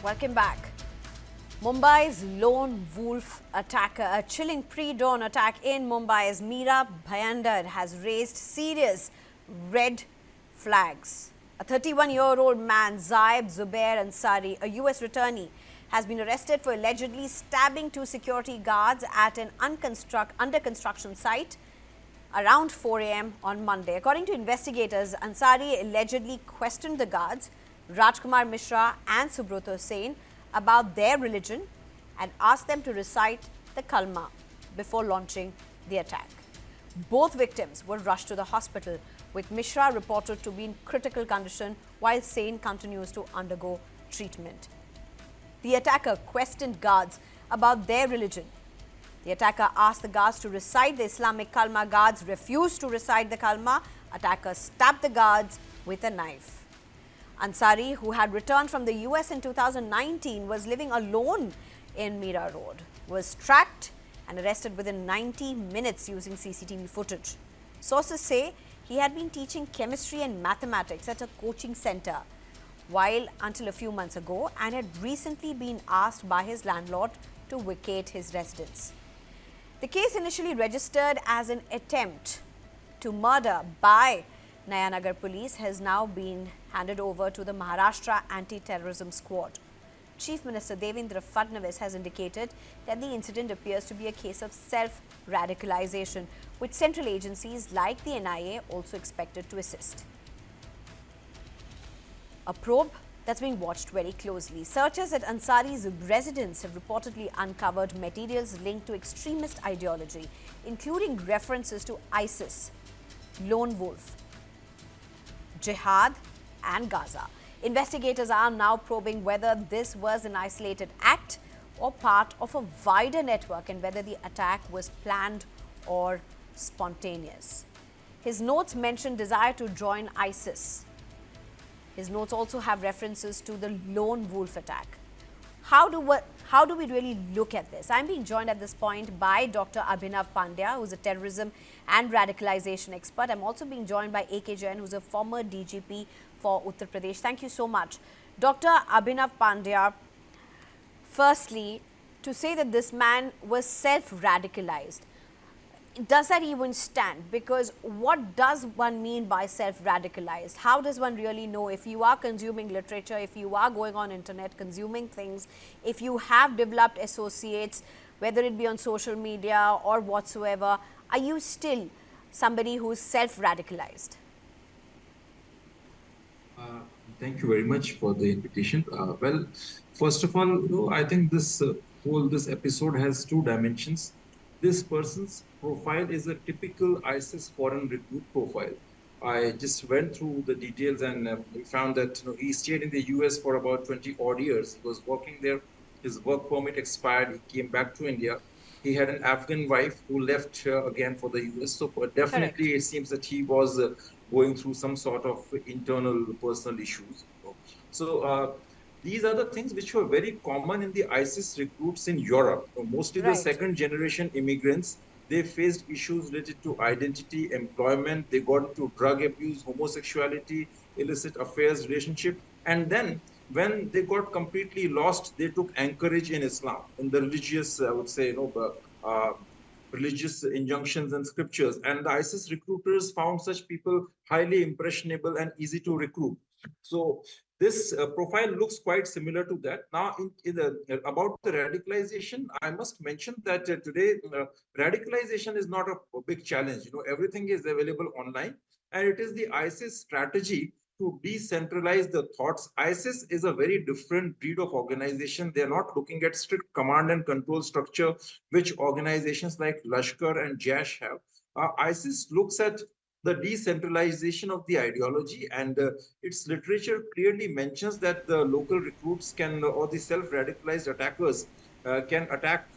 Welcome back. Mumbai's lone wolf attacker, a chilling pre-dawn attack in Mumbai as Mira Road has raised serious red flags. A 31-year-old man, Zaib Zubair Ansari, a US-returnee, has been arrested for allegedly stabbing two security guards at an under construction site around 4 a.m. on Monday. According to investigators, Ansari allegedly questioned the guards, Rajkumar Mishra and Subroto Sen, about their religion and asked them to recite the kalma before launching the attack. Both victims were rushed to the hospital, with Mishra reported to be in critical condition while Sen continues to undergo treatment. The attacker questioned guards about their religion. The attacker asked the guards to recite the Islamic kalma. Guards refused to recite the kalma. Attacker stabbed the guards with a knife. Ansari, who had returned from the US in 2019, was living alone in Mira Road, was tracked and arrested within 90 minutes using CCTV footage. Sources say he had been teaching chemistry and mathematics at a coaching center until a few months ago, and had recently been asked by his landlord to vacate his residence. The case, initially registered as an attempt to murder by Nayanagar police, has now been handed over to the Maharashtra Anti-Terrorism Squad. Chief Minister Devendra Fadnavis has indicated that the incident appears to be a case of self-radicalization, with central agencies like the NIA also expected to assist. A probe that's being watched very closely. Searchers at Ansari's residence have reportedly uncovered materials linked to extremist ideology, including references to ISIS, Lone Wolf, Jihad and Gaza. Investigators are now probing whether this was an isolated act or part of a wider network, and whether the attack was planned or spontaneous. His notes mention desire to join ISIS. His notes also have references to the Lone Wolf attack. How do we really look at this? I'm being joined at this point by Dr. Abhinav Pandya, who's a terrorism and radicalization expert. I'm also being joined by A.K. Jain, who's a former DGP for Uttar Pradesh. Thank you so much. Dr. Abhinav Pandya, firstly, to say that this man was self-radicalized, does that even stand? Because what does one mean by self-radicalized? How does one really know if you are consuming literature, if you are going on internet, consuming things, if you have developed associates, whether it be on social media or whatsoever, are you still somebody who is self-radicalized? Thank you very much for the invitation. Well, first of all, I think this episode has two dimensions. This person's profile is a typical ISIS foreign recruit profile. I just went through the details, and we found that he stayed in the US for about 20 odd years. He was working there. His work permit expired. He came back to India. He had an Afghan wife who left again for the US. So definitely Correct. it seems that he was going through some sort of internal personal issues. So these are the things which were very common in the ISIS recruits in Europe. Mostly the Right. second generation immigrants, they faced issues related to identity, employment, they got into drug abuse, homosexuality, illicit affairs, relationship. And then when they got completely lost, they took anchorage in Islam, in the religious, I would say, religious injunctions and scriptures. And the ISIS recruiters found such people highly impressionable and easy to recruit. So this profile looks quite similar to that. Now, about the radicalization, I must mention that today radicalization is not a big challenge. Everything is available online, and it is the ISIS strategy to decentralize the thoughts. ISIS is a very different breed of organization. They're not looking at strict command and control structure, which organizations like Lashkar and Jaish have. ISIS looks at the decentralization of the ideology, and its literature clearly mentions that the local recruits can, or the self-radicalized attackers, can attack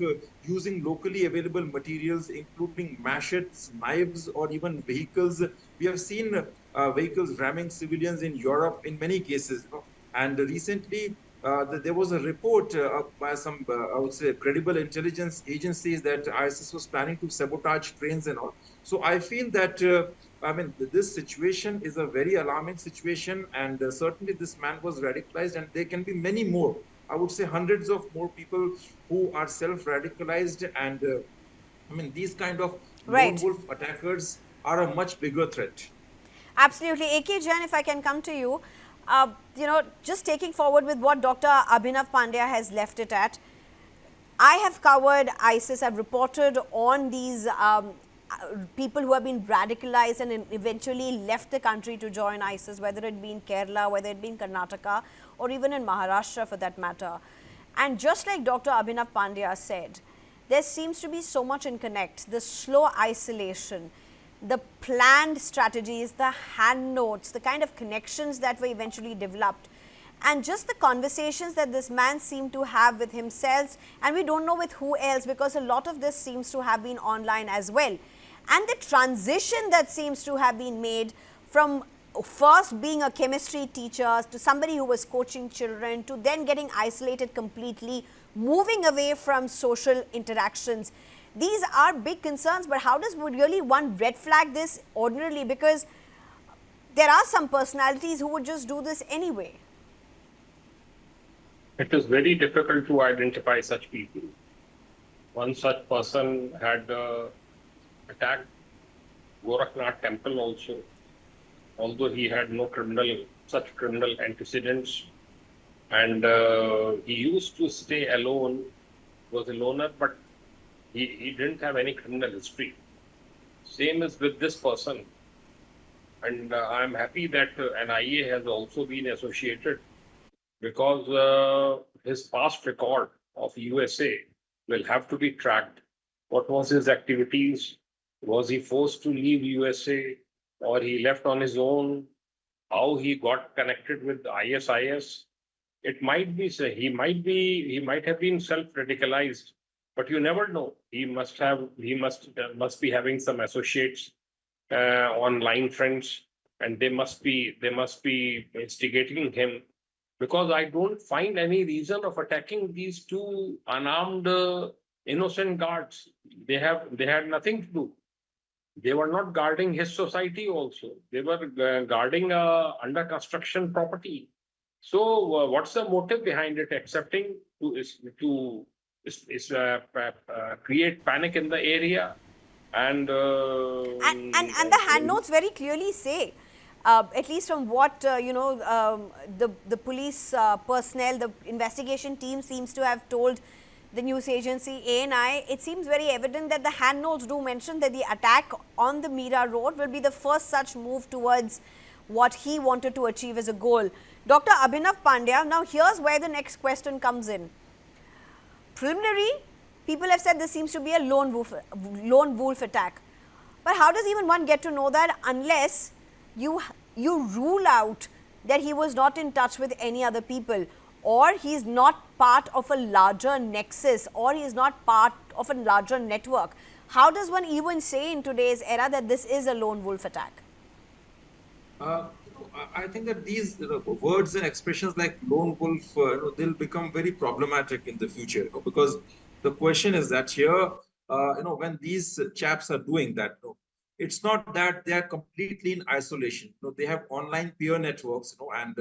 using locally available materials, including machetes, knives, or even vehicles. We have seen vehicles ramming civilians in Europe in many cases. And recently, there was a report by some, I would say, credible intelligence agencies that ISIS was planning to sabotage trains and all. So I feel that this situation is a very alarming situation, and certainly this man was radicalized, and there can be many more I would say, hundreds of more people who are self-radicalized. And these kind of lone Right. wolf attackers are a much bigger threat. Absolutely. AK Jain, if I can come to you, just taking forward with what Dr. Abhinav Pandya has left it at, I have covered ISIS. I've reported on these people who have been radicalized and eventually left the country to join ISIS, whether it be in Kerala, whether it be in Karnataka, or even in Maharashtra for that matter. And just like Dr. Abhinav Pandya said, there seems to be so much in connect, the slow isolation, the planned strategies, the hand notes, the kind of connections that were eventually developed, and just the conversations that this man seemed to have with himself, and we don't know with who else, because a lot of this seems to have been online as well. And the transition that seems to have been made from first being a chemistry teacher to somebody who was coaching children to then getting isolated completely, moving away from social interactions. These are big concerns, but how does really one red flag this ordinarily? Because there are some personalities who would just do this anyway. It is very difficult to identify such people. One such person had attacked Gorakhnath temple also, although he had no such criminal antecedents. And he used to stay alone, was a loner, but he didn't have any criminal history. Same as with this person. And I'm happy that NIA has also been associated, because his past record of USA will have to be tracked. What was his activities? Was he forced to leave USA, or he left on his own? How he got connected with ISIS? It might be he might have been self-radicalized, but you never know. He must be having some associates, online friends, and they must be instigating him, because I don't find any reason of attacking these two unarmed, innocent guards. They had nothing to do. They were not guarding his society also. They were guarding under construction property. So what's the motive behind it? Accepting to create panic in the area, and And the hand notes very clearly say, at least from what the police personnel, the investigation team seems to have told the news agency ANI, it seems very evident that the hand notes do mention that the attack on the Mira Road will be the first such move towards what he wanted to achieve as a goal. Dr. Abhinav Pandya, now here's where the next question comes in. Preliminary, people have said this seems to be a lone wolf attack. But how does even one get to know that unless you rule out that he was not in touch with any other people, or he is not part of a larger nexus, or he is not part of a larger network? How does one even say in today's era that this is a lone wolf attack? I think that these words and expressions like lone wolf, they'll become very problematic in the future, because the question is that here, when these chaps are doing that, it's not that they are completely in isolation. They have online peer networks, and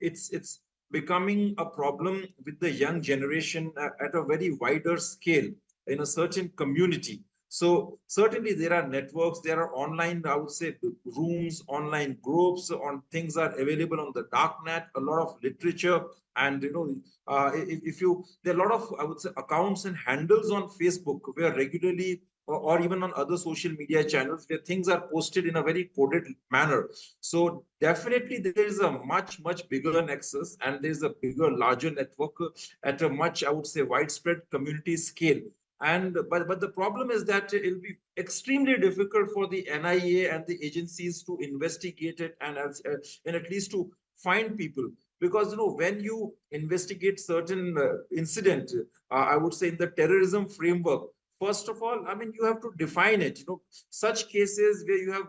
it's becoming a problem with the young generation at a very wider scale in a certain community. So certainly there are networks, there are online, I would say, rooms, online groups, on things are available on the dark net, a lot of literature, and if you, there are a lot of, I would say, accounts and handles on Facebook where regularly, or even on other social media channels, where things are posted in a very coded manner. So definitely there is a much bigger nexus, and there's a bigger, larger network at a much, I would say, widespread community scale. And but the problem is that it'll be extremely difficult for the NIA and the agencies to investigate it, and at least to find people, because when you investigate certain incident, I would say in the terrorism framework, first of all, you have to define it. Such cases where you have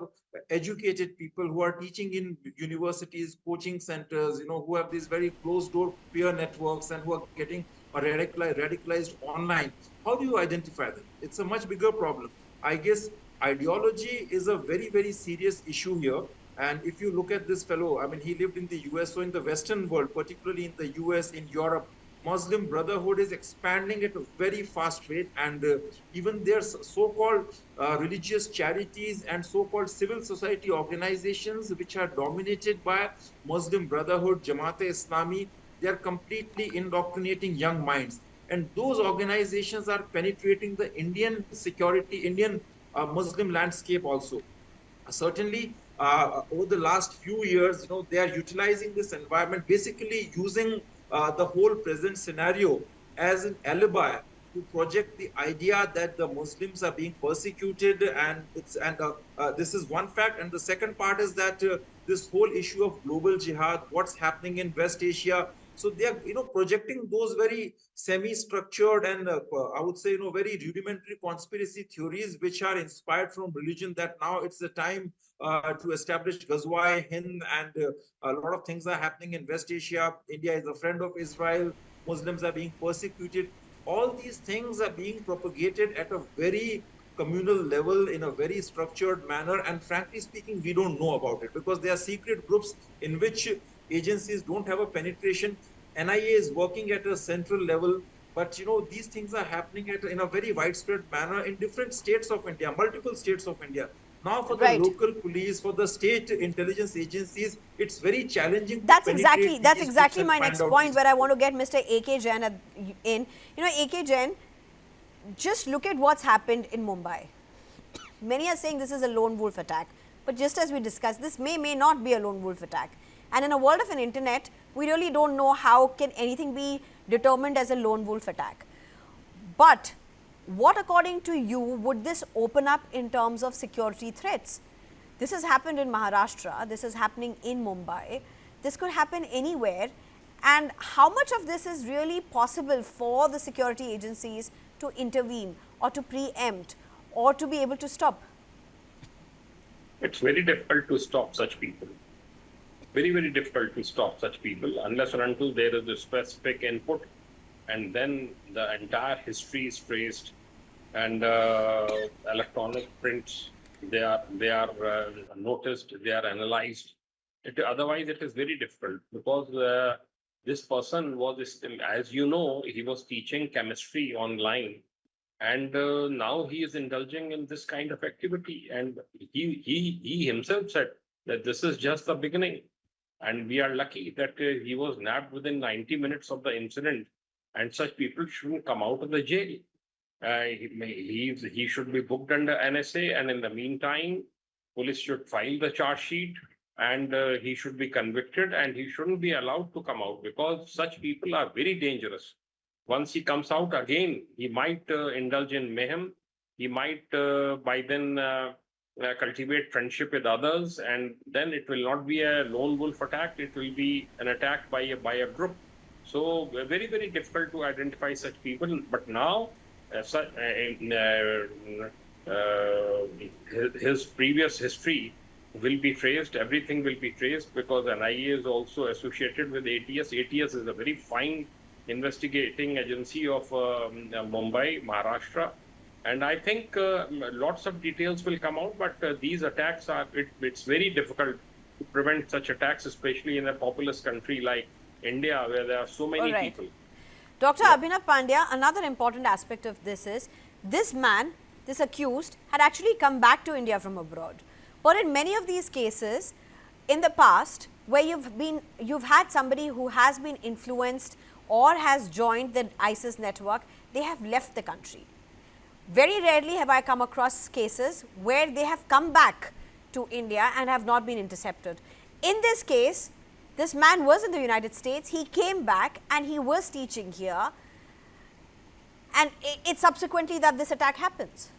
educated people who are teaching in universities, coaching centers, who have these very closed door peer networks and who are getting radicalized online. How do you identify them? It's a much bigger problem. I guess ideology is a very serious issue here. And if you look at this fellow, he lived in the US, so in the Western world, particularly in the US, in Europe, Muslim Brotherhood is expanding at a very fast rate, and even their so-called religious charities and so-called civil society organizations, which are dominated by Muslim Brotherhood, Jamaat-e-Islami, they are completely indoctrinating young minds. And those organizations are penetrating the Indian security, Indian Muslim landscape also. Certainly over the last few years, they are utilizing this environment, basically using the whole present scenario as an alibi to project the idea that the Muslims are being persecuted, and this is one fact. And the second part is that this whole issue of global jihad, what's happening in West Asia. So they are, projecting those very semi-structured and I would say, very rudimentary conspiracy theories, which are inspired from religion. That now it's the time to establish Ghazwa-e-Hind, and a lot of things are happening in West Asia. India is a friend of Israel. Muslims are being persecuted. All these things are being propagated at a very communal level in a very structured manner. And frankly speaking, we don't know about it because they are secret groups in which agencies don't have a penetration. NIA is working at a central level, but these things are happening in a very widespread manner in different states of India, multiple states of India. Now, for the Right. local police, for the state intelligence agencies, it's very challenging to That's penetrate these groups exactly and my find next out point, these where I people. want to get Mr. AK Jain in. AK Jain, just look at what's happened in Mumbai. Many are saying this is a lone wolf attack, but just as we discussed, this may not be a lone wolf attack. And in a world of an internet, we really don't know how can anything be determined as a lone wolf attack. But what, according to you, would this open up in terms of security threats? This has happened in Maharashtra, this is happening in Mumbai, this could happen anywhere. And how much of this is really possible for the security agencies to intervene or to preempt or to be able to stop? It's very difficult to stop such people. Very, very difficult to stop such people unless and until there is a specific input, and then the entire history is traced, and electronic prints, they are noticed, they are analyzed. Otherwise, it is very difficult because this person was still, as you know, he was teaching chemistry online, and now he is indulging in this kind of activity, and he himself said that this is just the beginning. And we are lucky that he was nabbed within 90 minutes of the incident, and such people shouldn't come out of the jail. He should be booked under NSA, and in the meantime, police should file the charge sheet, and he should be convicted, and he shouldn't be allowed to come out because such people are very dangerous. Once he comes out again, he might indulge in mayhem. He might by then cultivate friendship with others, and then it will not be a lone wolf attack. It will be an attack by a group. So very, very difficult to identify such people. But now, his previous history will be traced. Everything will be traced because NIA is also associated with ATS. ATS is a very fine investigating agency of Mumbai, Maharashtra. And I think lots of details will come out, but these attacks it's very difficult to prevent such attacks, especially in a populous country like India, where there are so many people. Dr. Abhinav Pandya, another important aspect of this is this man, this accused, had actually come back to India from abroad. But in many of these cases, in the past, where you've had somebody who has been influenced or has joined the ISIS network, they have left the country. Very rarely have I come across cases where they have come back to India and have not been intercepted. In this case, this man was in the United States, he came back and he was teaching here, and it's subsequently that this attack happens.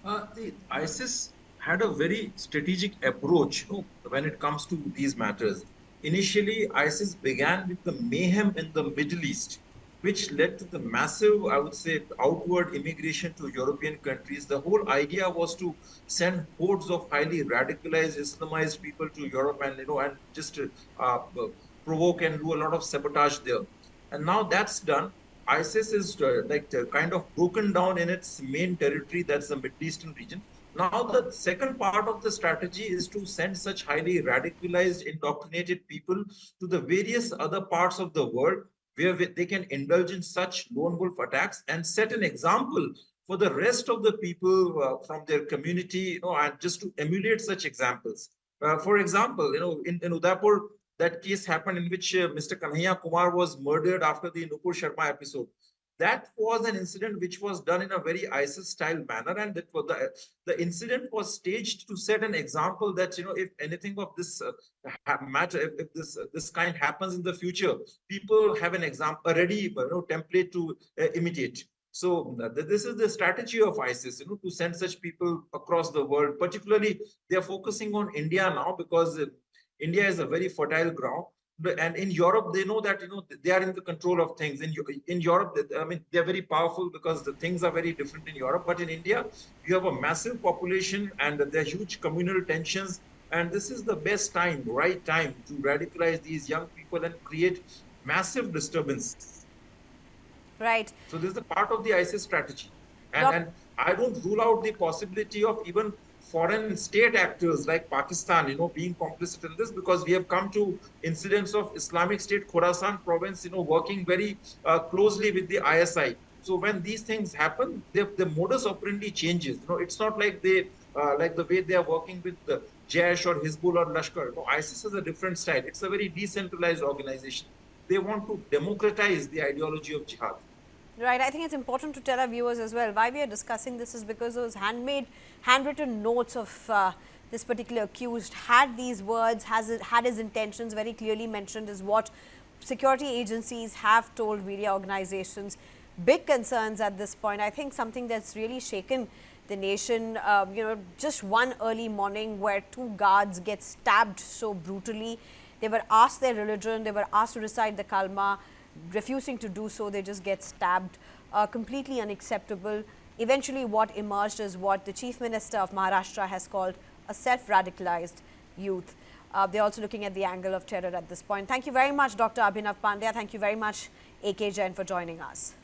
The ISIS had a very strategic approach when it comes to these matters. Initially, ISIS began with the mayhem in the Middle East, which led to the massive, I would say, outward immigration to European countries. The whole idea was to send hordes of highly radicalized, Islamized people to Europe, and just provoke and do a lot of sabotage there. And now that's done. ISIS is kind of broken down in its main territory, that's the Middle Eastern region. Now, the second part of the strategy is to send such highly radicalized, indoctrinated people to the various other parts of the world where they can indulge in such lone wolf attacks and set an example for the rest of the people from their community, and just to emulate such examples. For example, in Udaipur, that case happened in which Mr. Kanhaiya Kumar was murdered after the Nupur Sharma episode. That was an incident which was done in a very ISIS style manner, and that was the incident was staged to set an example that if anything of this matter, if this kind happens in the future, people have an example, a ready template to imitate. So this is the strategy of ISIS, to send such people across the world. Particularly, they are focusing on India now because India is a very fertile ground, and in Europe they know that they are in the control of things. In Europe, I mean, they're very powerful because the things are very different in Europe. But in India, you have a massive population and there are huge communal tensions, and this is the best time, right time, to radicalize these young people and create massive disturbance. Right. So this is the part of the ISIS strategy. And, Doc and I don't rule out the possibility of even foreign state actors like Pakistan, being complicit in this, because we have come to incidents of Islamic State Khorasan province, working very closely with the ISI. So when these things happen, the modus operandi changes. It's not like like the way they are working with the Jaish or Hizbullah or Lashkar. No, ISIS has a different style. It's a very decentralized organization. They want to democratize the ideology of jihad. Right. I think it's important to tell our viewers as well why we are discussing this is because those handwritten notes of this particular accused had these words, had his intentions very clearly mentioned, is what security agencies have told media organizations. Big concerns at this point. I think something that's really shaken the nation, just one early morning where two guards get stabbed so brutally. They were asked their religion, they were asked to recite the kalma, refusing to do so, they just get stabbed. Completely unacceptable. Eventually what emerged is what the Chief Minister of Maharashtra has called a self-radicalized youth. They're also looking at the angle of terror at this point. Thank you very much, Dr. Abhinav Pandya. Thank you very much, AK Jain, for joining us.